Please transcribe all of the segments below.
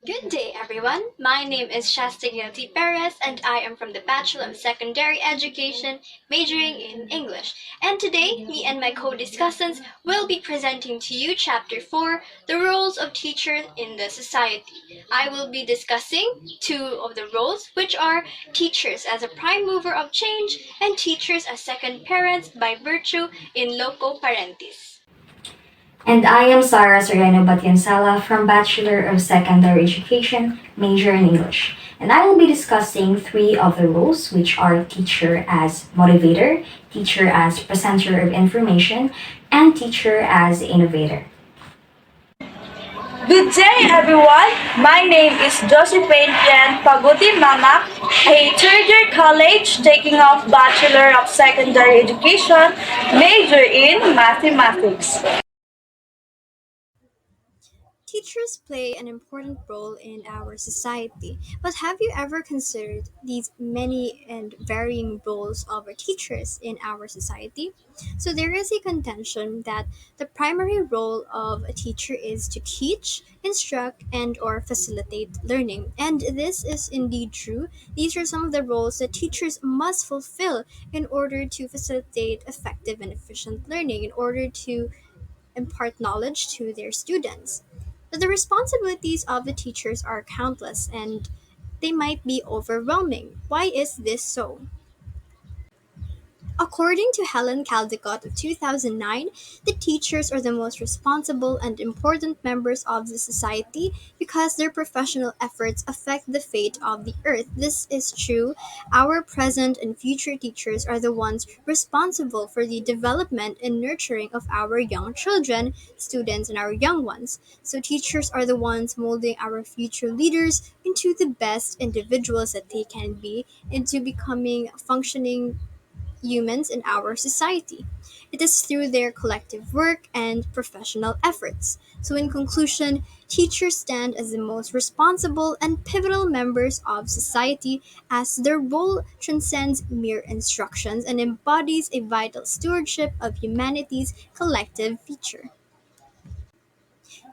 Good day, everyone. My name is Shasta Guilty Perez, and I am from the Bachelor of Secondary Education, majoring in English. And today, me and my co-discussants will be presenting to you Chapter 4, The Roles of Teachers in the Society. I will be discussing two of the roles, which are teachers as a prime mover of change and teachers as second parents by virtue in loco parentis. And I am Sarah Soriano Batiansala from Bachelor of Secondary Education, major in English. And I will be discussing three of the roles, which are teacher as motivator, teacher as presenter of information, and teacher as innovator. Good day, everyone. My name is Josephine Pian Paguti Mamak, a third-year college taking off Bachelor of Secondary Education, major in Mathematics. Teachers play an important role in our society, but have you ever considered these many and varying roles of our teachers in our society? So there is a contention that the primary role of a teacher is to teach, instruct, and or facilitate learning. And this is indeed true. These are some of the roles that teachers must fulfill in order to facilitate effective and efficient learning, in order to impart knowledge to their students. But the responsibilities of the teachers are countless and they might be overwhelming. Why is this so? According to Helen Caldecott of 2009, the teachers are the most responsible and important members of the society because their professional efforts affect the fate of the earth. This is true. Our present and future teachers are the ones responsible for the development and nurturing of our young children, students, and our young ones. So, teachers are the ones molding our future leaders into the best individuals that they can be, into becoming functioning humans in our society. It is through their collective work and professional efforts. So, in conclusion, teachers stand as the most responsible and pivotal members of society as their role transcends mere instructions and embodies a vital stewardship of humanity's collective future.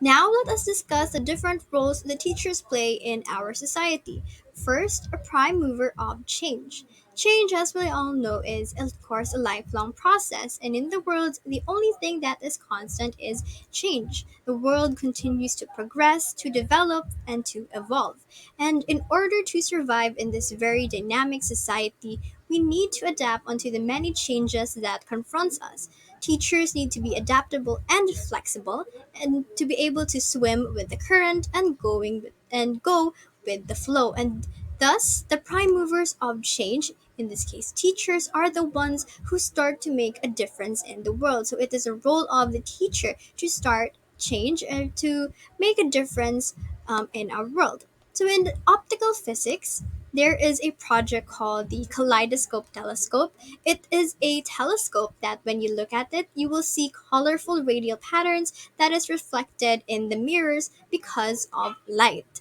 Now let us discuss the different roles the teachers play in our society. First, a prime mover of change. Change, as we all know, is of course a lifelong process, and in the world, the only thing that is constant is change. The world continues to progress, to develop, and to evolve. And in order to survive in this very dynamic society, we need to adapt onto the many changes that confronts us. Teachers need to be adaptable and flexible and to be able to swim with the current and go with the flow. And thus the prime movers of change, in this case teachers, are the ones who start to make a difference in the world. So it is a role of the teacher to start change and to make a difference in our world. So in optical physics, there is a project called the Kaleidoscope Telescope. It is a telescope that when you look at it, you will see colorful radial patterns that is reflected in the mirrors because of light.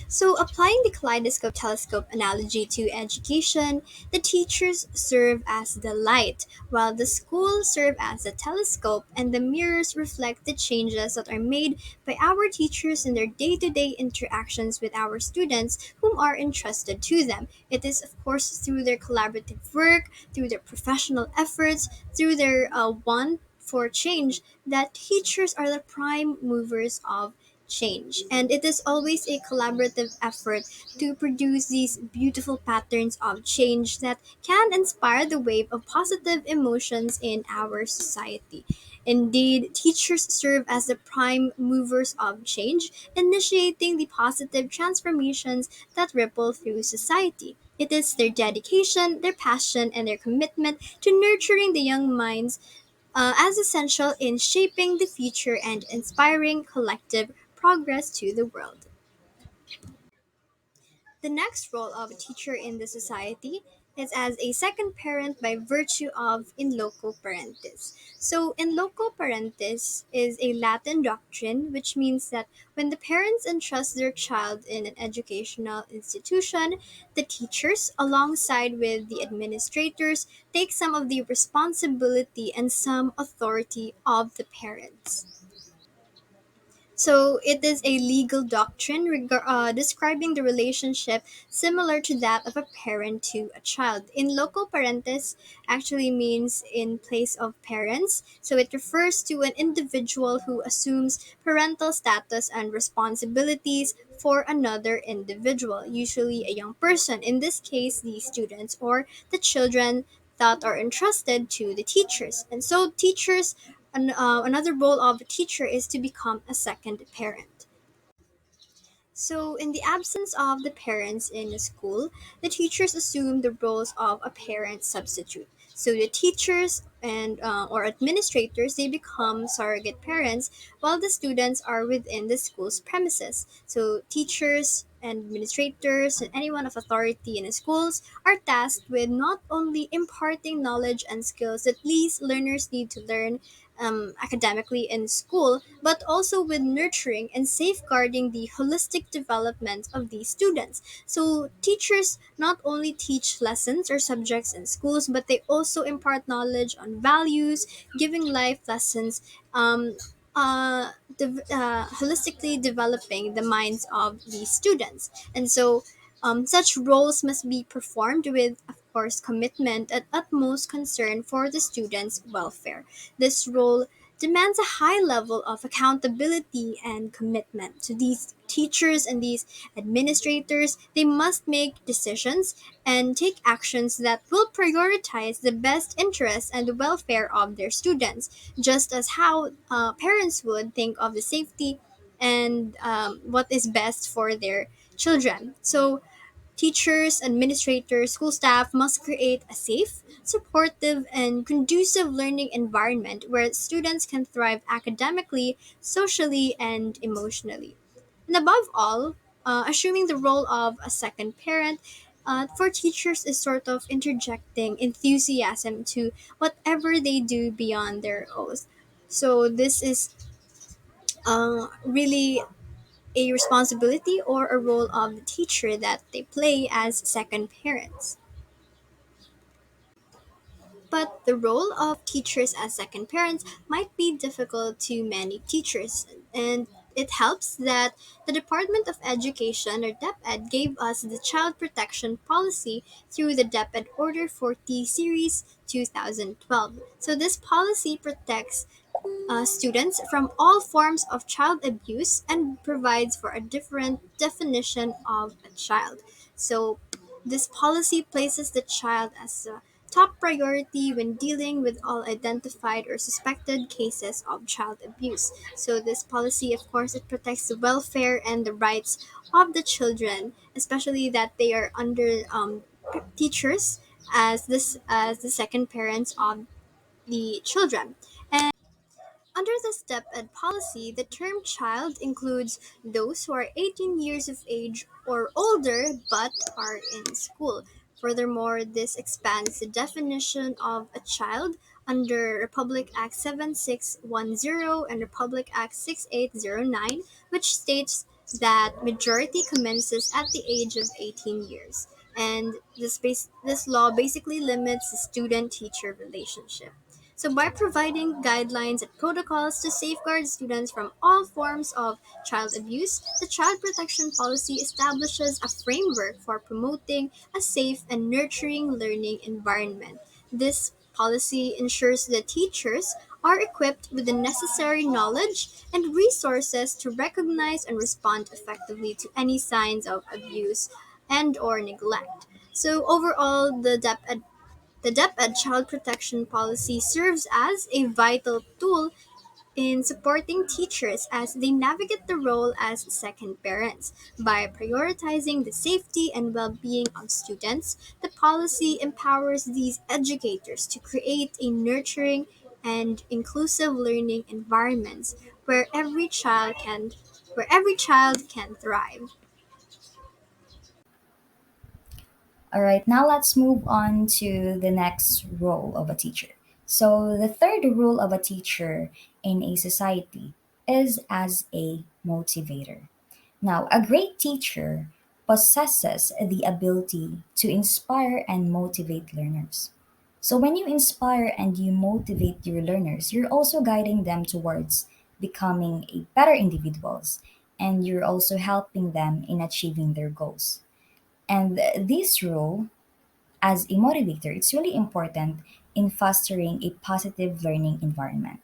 So, applying the kaleidoscope telescope analogy to education, the teachers serve as the light, while the school serve as the telescope, and the mirrors reflect the changes that are made by our teachers in their day-to-day interactions with our students whom are entrusted to them. It is, of course, through their collaborative work, through their professional efforts, through their want for change that teachers are the prime movers of change. And it is always a collaborative effort to produce these beautiful patterns of change that can inspire the wave of positive emotions in our society. Indeed, teachers serve as the prime movers of change, initiating the positive transformations that ripple through society. It is their dedication, their passion, and their commitment to nurturing the young minds as essential in shaping the future and inspiring collective progress to the world. The next role of a teacher in the society is as a second parent by virtue of in loco parentis. So, in loco parentis is a Latin doctrine which means that when the parents entrust their child in an educational institution, the teachers, alongside with the administrators, take some of the responsibility and some authority of the parents. So it is a legal doctrine describing the relationship similar to that of a parent to a child. In loco parentis actually means in place of parents. So it refers to an individual who assumes parental status and responsibilities for another individual, usually a young person. In this case, the students or the children that are entrusted to the teachers. And so another role of a teacher is to become a second parent. So, in the absence of the parents in a school, the teachers assume the roles of a parent substitute. So, the teachers and or administrators they become surrogate parents, while the students are within the school's premises. So, teachers and administrators and anyone of authority in the schools are tasked with not only imparting knowledge and skills that these learners need to learn academically in school, but also with nurturing and safeguarding the holistic development of these students. So, teachers not only teach lessons or subjects in schools, but they also impart knowledge on values, giving life lessons, holistically developing the minds of these students. And so, such roles must be performed with, of course, commitment and utmost concern for the students' welfare. This role demands a high level of accountability and commitment. To these teachers and these administrators, they must make decisions and take actions that will prioritize the best interests and the welfare of their students, just as how parents would think of the safety and what is best for their children. So, teachers, administrators, school staff must create a safe, supportive, and conducive learning environment where students can thrive academically, socially, and emotionally. And above all, assuming the role of a second parent for teachers is sort of interjecting enthusiasm to whatever they do beyond their oath. So, this is really a responsibility or a role of the teacher that they play as second parents. But the role of teachers as second parents might be difficult to many teachers, and it helps that the Department of Education or DepEd gave us the Child Protection Policy through the DepEd Order 40 Series 2012. So this policy protects students from all forms of child abuse and provides for a different definition of a child. So, this policy places the child as a top priority when dealing with all identified or suspected cases of child abuse. So, this policy, of course, it protects the welfare and the rights of the children, especially that they are under teachers as the second parents of the children. Under the STEP Ed policy, the term child includes those who are 18 years of age or older but are in school. Furthermore, this expands the definition of a child under Republic Act 7610 and Republic Act 6809, which states that majority commences at the age of 18 years. And this law basically limits the student teacher relationship. So, by providing guidelines and protocols to safeguard students from all forms of child abuse, the Child Protection Policy establishes a framework for promoting a safe and nurturing learning environment. This policy ensures that teachers are equipped with the necessary knowledge and resources to recognize and respond effectively to any signs of abuse and or neglect. So overall, the DepEd Child Protection Policy serves as a vital tool in supporting teachers as they navigate the role as second parents. By prioritizing the safety and well being of students, the policy empowers these educators to create a nurturing and inclusive learning environments where every child can thrive. All right, now let's move on to the next role of a teacher. So, the third role of a teacher in a society is as a motivator. Now, a great teacher possesses the ability to inspire and motivate learners. So, when you inspire and you motivate your learners, you're also guiding them towards becoming a better individuals, and you're also helping them in achieving their goals. And this role as a motivator, it's really important in fostering a positive learning environment.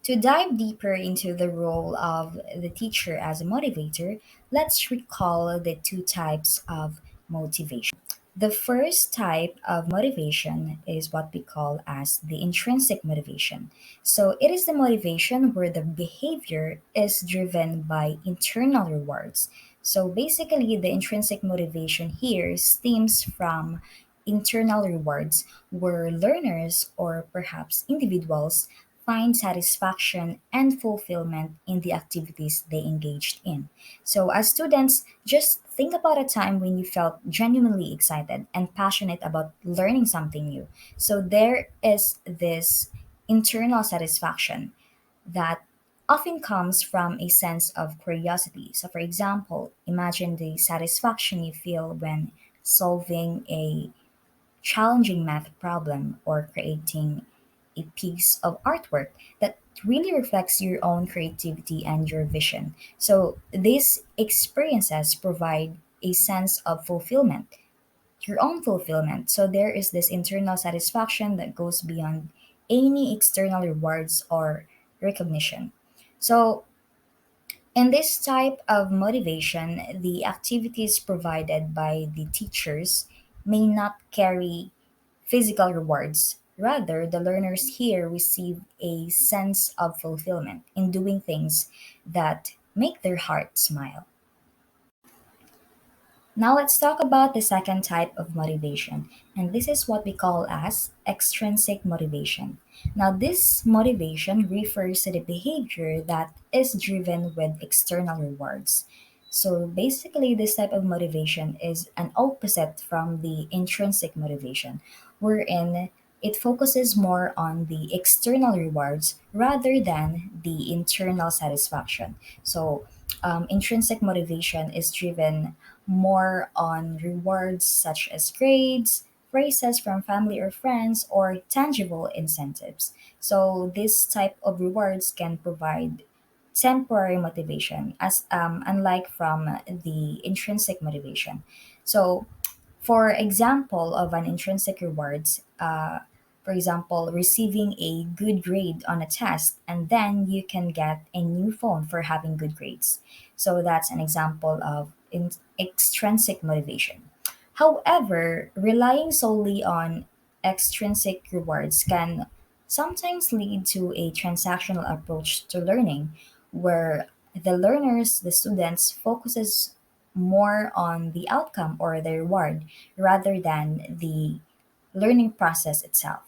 To dive deeper into the role of the teacher as a motivator, let's recall the two types of motivation. The first type of motivation is what we call as the intrinsic motivation. So it is the motivation where the behavior is driven by internal rewards. So basically, the intrinsic motivation here stems from internal rewards where learners or perhaps individuals find satisfaction and fulfillment in the activities they engaged in. So, as students, just think about a time when you felt genuinely excited and passionate about learning something new. So, there is this internal satisfaction that often comes from a sense of curiosity. So, for example, imagine the satisfaction you feel when solving a challenging math problem or creating a piece of artwork that really reflects your own creativity and your vision. So these experiences provide a sense of fulfillment, your own fulfillment. So there is this internal satisfaction that goes beyond any external rewards or recognition. So in this type of motivation, the activities provided by the teachers may not carry physical rewards. Rather, the learners here receive a sense of fulfillment in doing things that make their heart smile. Now let's talk about the second type of motivation, and this is what we call as extrinsic motivation. Now this motivation refers to the behavior that is driven with external rewards. So basically this type of motivation is an opposite from the intrinsic motivation, wherein it focuses more on the external rewards rather than the internal satisfaction. So intrinsic motivation is driven more on rewards such as grades, praises from family or friends, or tangible incentives. So this type of rewards can provide temporary motivation as unlike from the intrinsic motivation. So for example of an intrinsic rewards, for example, receiving a good grade on a test, and then you can get a new phone for having good grades. So that's an example of extrinsic motivation. However, relying solely on extrinsic rewards can sometimes lead to a transactional approach to learning where the students focuses more on the outcome or the reward rather than the learning process itself.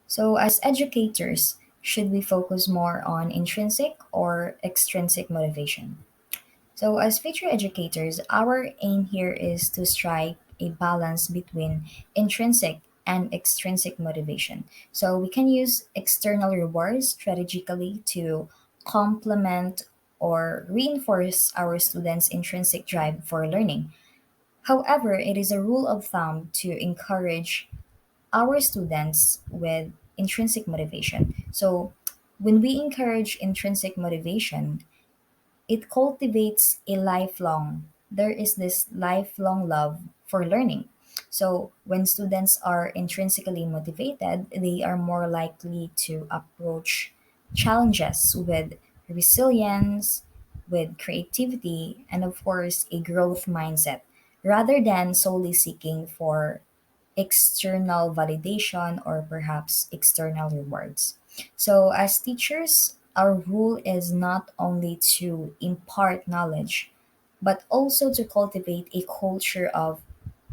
So, as educators, should we focus more on intrinsic or extrinsic motivation? So, as future educators, our aim here is to strike a balance between intrinsic and extrinsic motivation. So, we can use external rewards strategically to complement or reinforce our students' intrinsic drive for learning. However, it is a rule of thumb to encourage our students with intrinsic motivation. So, when we encourage intrinsic motivation, it cultivates a lifelong there is this lifelong love for learning. So when students are intrinsically motivated, they are more likely to approach challenges with resilience, with creativity, and of course a growth mindset rather than solely seeking for external validation or perhaps external rewards. So, as teachers, our rule is not only to impart knowledge, but also to cultivate a culture of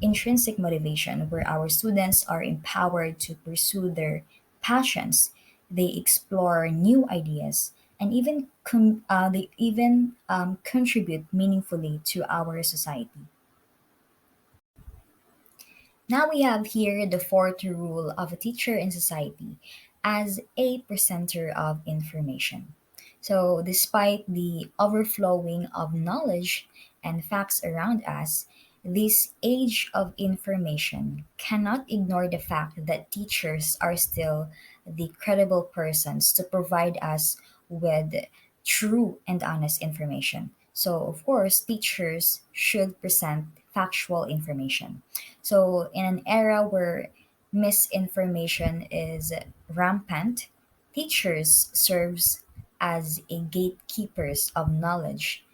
intrinsic motivation where our students are empowered to pursue their passions, they explore new ideas, and they even contribute meaningfully to our society. Now we have here the fourth rule of a teacher in society as a presenter of information. So, despite the overflowing of knowledge and facts around us, This age of information cannot ignore the fact that teachers are still the credible persons to provide us with true and honest information. So, of course, teachers should present factual information. So, in an era where misinformation is rampant, teachers serves as a gatekeepers of knowledge.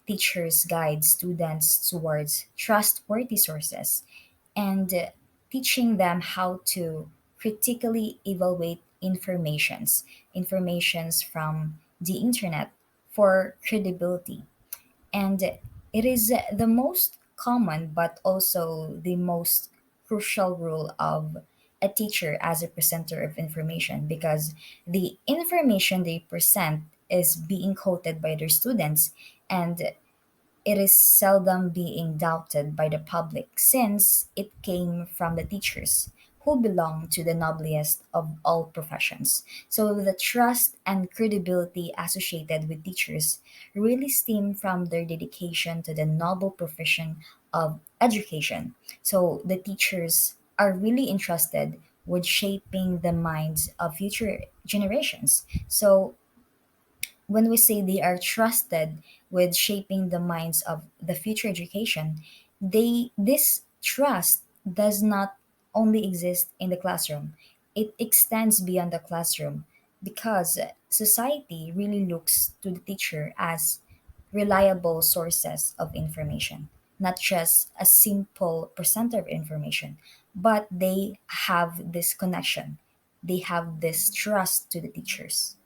Teachers guide students towards trustworthy sources and teaching them how to critically evaluate informations from the internet for credibility. And it is the most common but also the most crucial role of a teacher as a presenter of information, because the information they present is being quoted by their students, and it is seldom being doubted by the public since it came from the teachers who belong to the noblest of all professions. So the trust and credibility associated with teachers really stem from their dedication to the noble profession of education. So the teachers are really entrusted with shaping the minds of future generations. So when we say they are trusted with shaping the minds of the future education, this trust does not only exist in the classroom. It extends beyond the classroom because society really looks to the teacher as reliable sources of information, not just a simple presenter of information, but they have this connection. They have this trust to the teachers.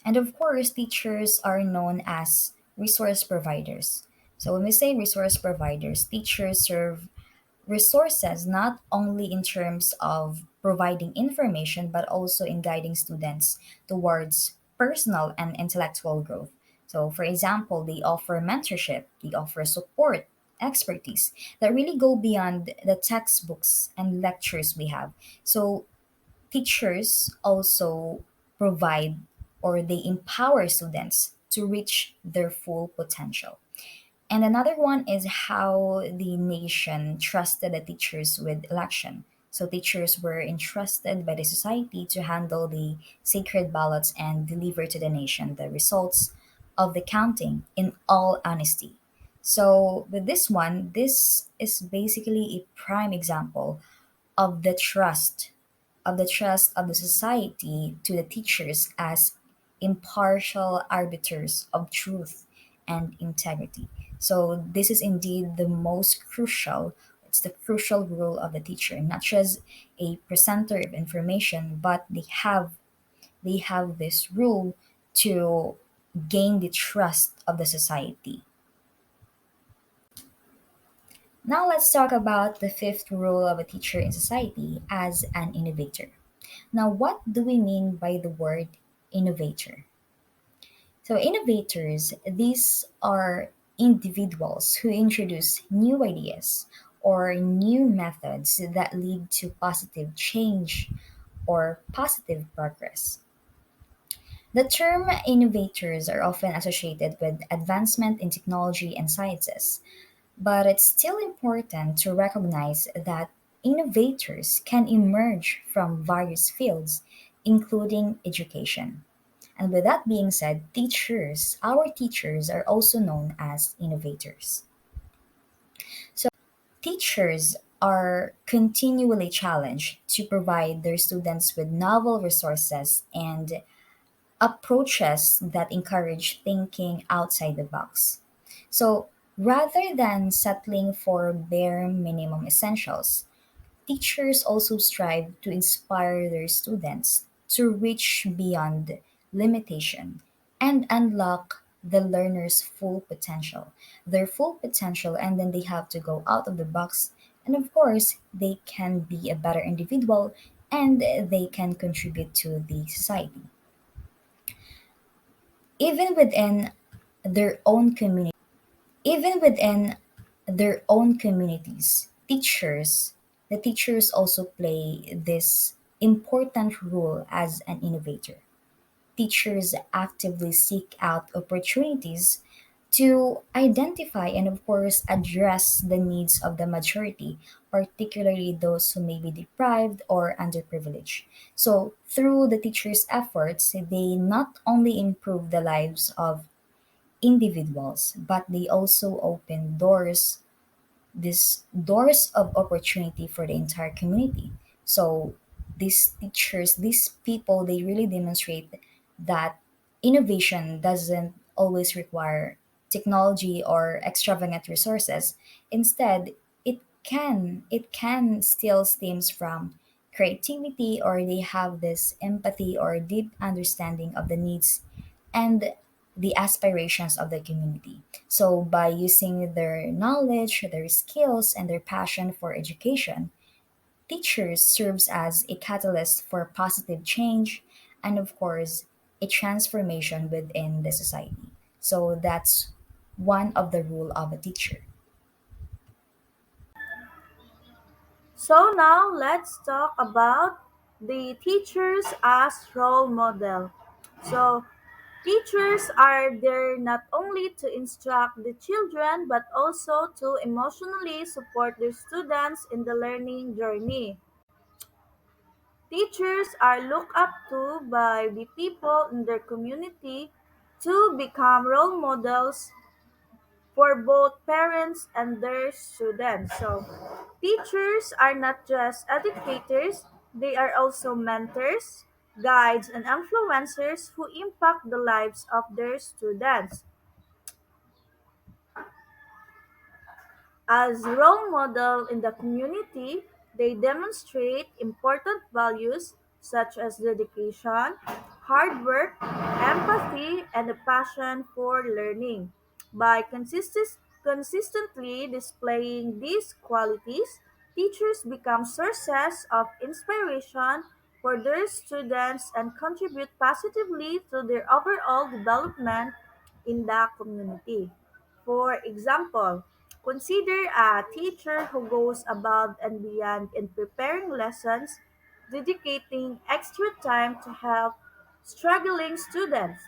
And of course, teachers are known as resource providers. So when we say resource providers, teachers serve resources not only in terms of providing information, but also in guiding students towards personal and intellectual growth. So, for example, they offer mentorship, they offer support, expertise that really go beyond the textbooks and lectures we have. So, teachers also provide or they empower students to reach their full potential. And another one is how the nation trusted the teachers with election. So teachers were entrusted by the society to handle the sacred ballots and deliver to the nation the results of the counting in all honesty. So with this one, this is basically a prime example of the trust of the society to the teachers as impartial arbiters of truth and integrity. So this is indeed the most crucial. It's the crucial role of the teacher, not just a presenter of information, but they have this rule to gain the trust of the society. Now let's talk about the fifth role of a teacher in society as an innovator. Now, what do we mean by the word innovator? So, innovators, these are individuals who introduce new ideas or new methods that lead to positive change or positive progress. The term innovators are often associated with advancement in technology and sciences, but it's still important to recognize that innovators can emerge from various fields, including education. And with that being said, our teachers are also known as innovators. So, teachers are continually challenged to provide their students with novel resources and approaches that encourage thinking outside the box. So, rather than settling for bare minimum essentials, teachers also strive to inspire their students to reach beyond limitation and unlock the learner's full potential, and then they have to go out of the box. And of course, they can be a better individual and they can contribute to the society. Even within their own community, even within their own communities, the teachers also play this important role as an innovator. Teachers actively seek out opportunities to identify and, of course, address the needs of the majority, particularly those who may be deprived or underprivileged. So, through the teachers' efforts, they not only improve the lives of individuals, but they also open these doors of opportunity for the entire community. So these teachers, these people, they really demonstrate that innovation doesn't always require technology or extravagant resources. Instead, it can still stems from creativity, or they have this empathy or deep understanding of the needs and the aspirations of the community. So, by using their knowledge, their skills, and their passion for education, teachers serves as a catalyst for positive change and, of course, a transformation within the society. So, that's one of the rule of a teacher. So now let's talk about the teachers as role model. So teachers are there not only to instruct the children but also to emotionally support their students in the learning journey. Teachers are looked up to by the people in their community to become role models for both parents and their students. So, teachers are not just educators, they are also mentors, guides, and influencers who impact the lives of their students. As role model in the community, they demonstrate important values such as dedication, hard work, empathy, and a passion for learning. By consistently displaying these qualities, teachers become sources of inspiration for their students and contribute positively to their overall development in the community. For example, consider a teacher who goes above and beyond in preparing lessons, dedicating extra time to help struggling students,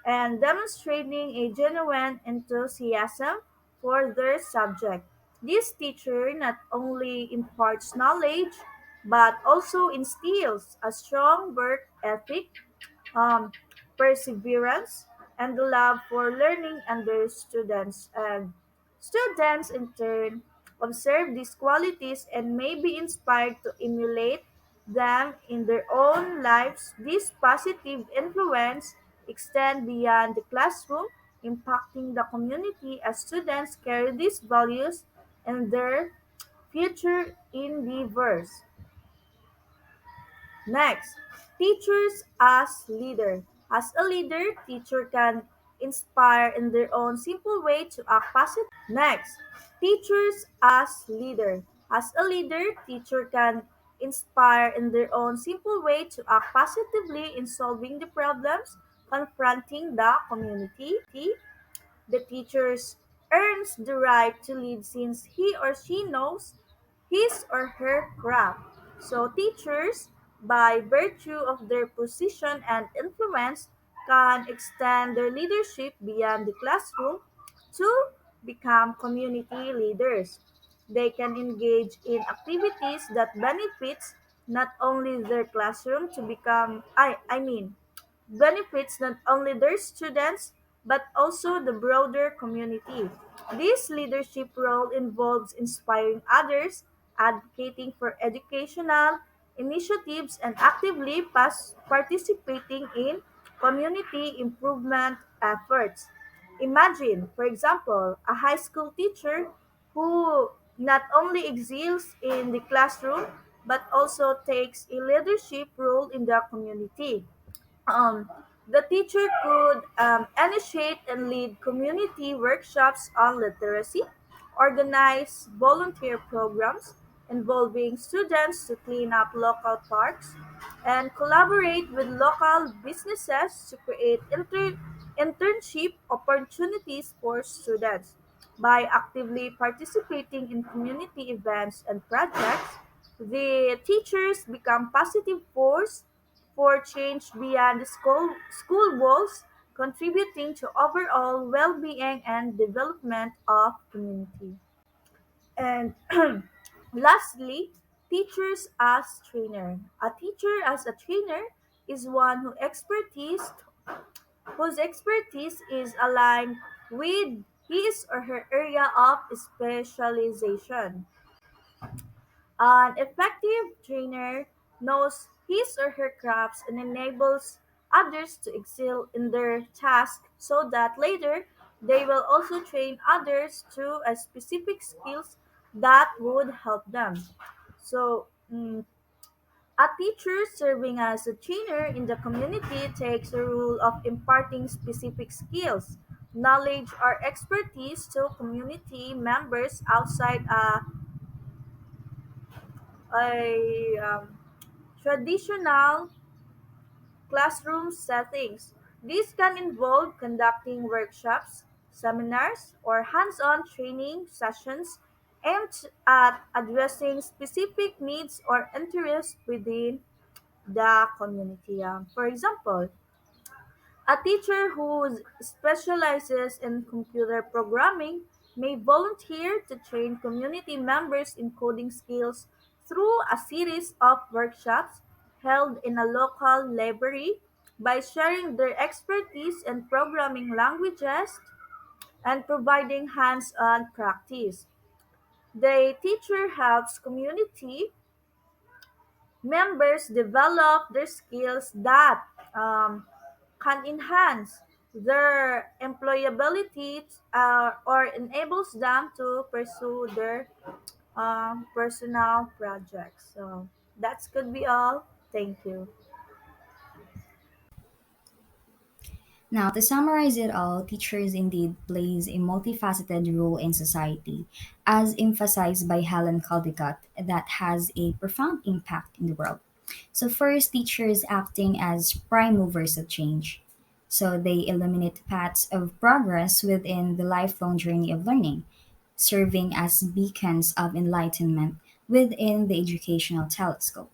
and demonstrating a genuine enthusiasm for their subject. This teacher not only imparts knowledge but also instills a strong work ethic, um, perseverance, and the love for learning and their students. And students, in turn, observe these qualities and may be inspired to emulate them in their own lives. This positive influence extend beyond the classroom, impacting the community as students carry these values in their future endeavors. Next, teachers as leader. As a leader, teacher can inspire in their own simple way to act positive. Next, teachers as leader. As a leader, teacher can inspire in their own simple way to act positively in solving the problems confronting the community. The teacher earns the right to lead since he or she knows his or her craft. So, teachers, by virtue of their position and influence, can extend their leadership beyond the classroom to become community leaders. They can engage in activities that benefits not only their classroom to become I mean benefits not only their students but also the broader community. This leadership role involves inspiring others, advocating for educational initiatives, and actively participating in community improvement efforts. Imagine, for example, a high school teacher who not only excels in the classroom but also takes a leadership role in the community. um, the teacher could initiate and lead community workshops on literacy, organize volunteer programs involving students to clean up local parks, and collaborate with local businesses to create internship opportunities for students. By actively participating in community events and projects, the teachers become positive force for change beyond the school walls. contributing to overall well-being and development of community. And lastly, teachers as trainer. A teacher as a trainer is one whose expertise is aligned with his or her area of specialization. An effective trainer knows his or her crafts and enables others to excel in their task so that later they will also train others to a specific skills that would help them. So, a teacher serving as a trainer in the community takes the role of imparting specific skills, knowledge, or expertise to community members outside a traditional classroom settings. This can involve conducting workshops, seminars, or hands on training sessions aimed at addressing specific needs or interests within the community. For example, a teacher who specializes in computer programming may volunteer to train community members in coding skills through a series of workshops held in a local library. By sharing their expertise in programming languages and providing hands on practice. The teacher helps community members develop their skills that can enhance their employability or enables them to pursue their personal projects. So that could be all. Thank you. Now, to summarize it all, teachers indeed plays a multifaceted role in society, as emphasized by Helen Caldicott, that has a profound impact in the world. So, first, teachers acting as prime movers of change. So, they illuminate paths of progress within the lifelong journey of learning, serving as beacons of enlightenment within the educational telescope.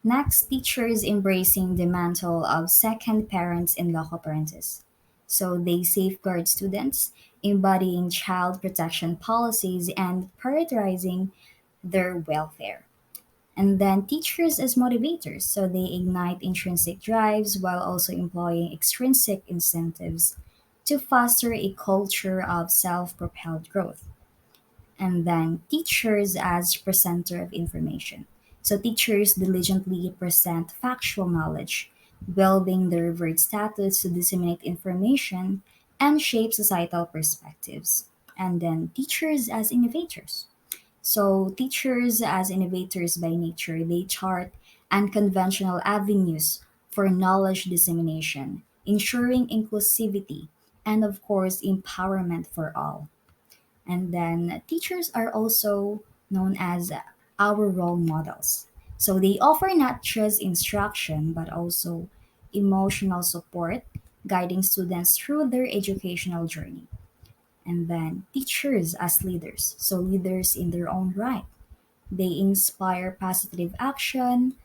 Next, teachers embracing the mantle of second parents and loco parentis. So they safeguard students, embodying child protection policies and prioritizing their welfare. And then teachers as motivators. So they ignite intrinsic drives while also employing extrinsic incentives to foster a culture of self propelled growth. And then teachers as presenter of information. So teachers diligently present factual knowledge, building the revered status to disseminate information and shape societal perspectives. And then teachers as innovators. So teachers as innovators by nature, they chart unconventional avenues for knowledge dissemination, ensuring inclusivity and of course empowerment for all. And then teachers are also known as our role models. So they offer not just instruction, but also emotional support, guiding students through their educational journey. And then teachers as leaders. So leaders in their own right. They inspire positive action,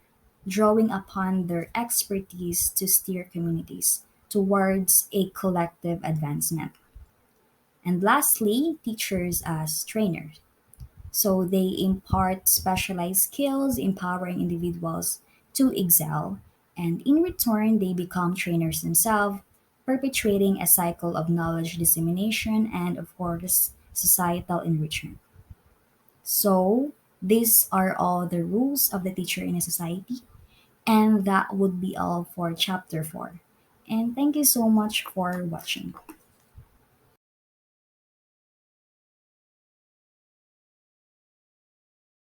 drawing upon their expertise to steer communities towards a collective advancement. And lastly, teachers as trainers. So they impart specialized skills, empowering individuals to excel, and in return, they become trainers themselves, perpetuating a cycle of knowledge dissemination and, of course, societal enrichment. So, these are all the rules of the teacher in a society, and that would be all for chapter 4. And thank you so much for watching.